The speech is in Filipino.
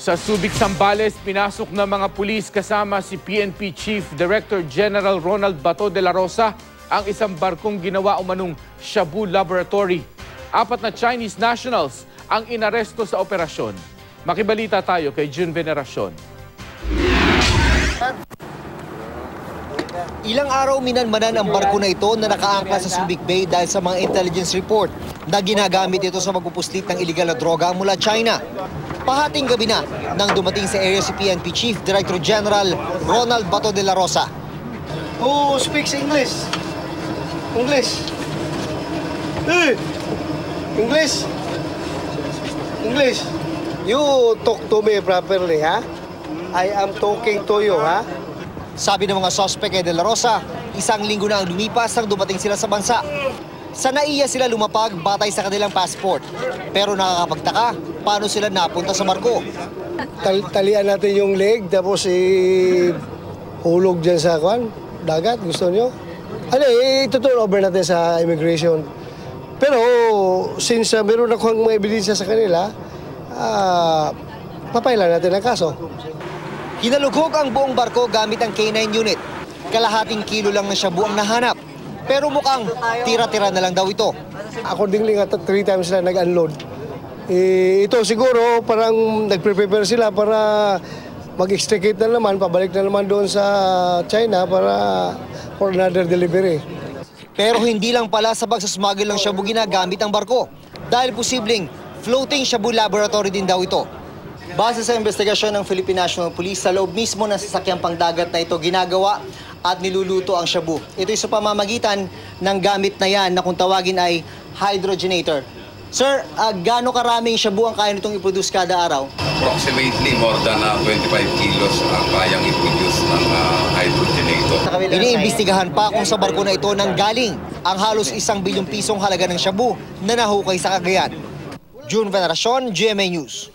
Sa Subic, Zambales, pinasok ng mga pulis kasama si PNP Chief Director General Ronald Bato de la Rosa ang isang barkong ginawa umanong Shabu Laboratory. 4 na Chinese nationals ang inaresto sa operasyon. Makibalita tayo kay June Veneracion. Ilang araw minanmanan ang barko na ito na nakaangkla sa Subic Bay dahil sa mga intelligence report na ginagamit ito sa magpupuslit ng iligal na droga mula China. Pahating gabi na nang dumating sa area si PNP Chief Director General Ronald Bato de la Rosa. Who speaks English? English? Hey! English? English? You talk to me properly, ha? I am talking to you, ha? Sabi ng mga sospek kay De La Rosa, isang linggo na ang lumipas nang dumating sila sa bansa. Sa NAIA sila lumapag batay sa kanilang passport. Pero nakakapagtaka, paano sila napunta sa barko? Talian natin yung leg, tapos hulog dyan sa dagat, gusto nyo? Ituturn over natin sa immigration. Pero since meron akong mga ebidensya sa kanila, papailan natin ang kaso. Hinalugog ang buong barko gamit ang K9 unit. Kalahating kilo lang ng shabu ang nahanap. Pero mukhang tira-tira na lang daw ito. Accordingly nga, 3 times sila nag-unload. Ito siguro parang nag-prepare sila para mag-extricate na naman, pabalik na naman doon sa China para for another delivery. Pero hindi lang pala sa pagsasmuggle ng shabu ginagamit ang barko. Dahil posibleng floating shabu laboratory din daw ito. Base sa investigasyon ng Philippine National Police, sa loob mismo ng sasakyang pangdagat na ito ginagawa at niluluto ang shabu. Ito'y sa pamamagitan ng gamit na yan na kung tawagin ay hydrogenator. Sir, gaano karaming shabu ang kaya nitong i-produce kada araw? Approximately more than 25 kilos ang kayang i-produce ng hydrogenator. Iniimbestigahan pa kung sa barko na ito nang galing ang halos 1 bilyong pisong halaga ng shabu na nahukay sa Cagayan. June Veneracion, GMA News.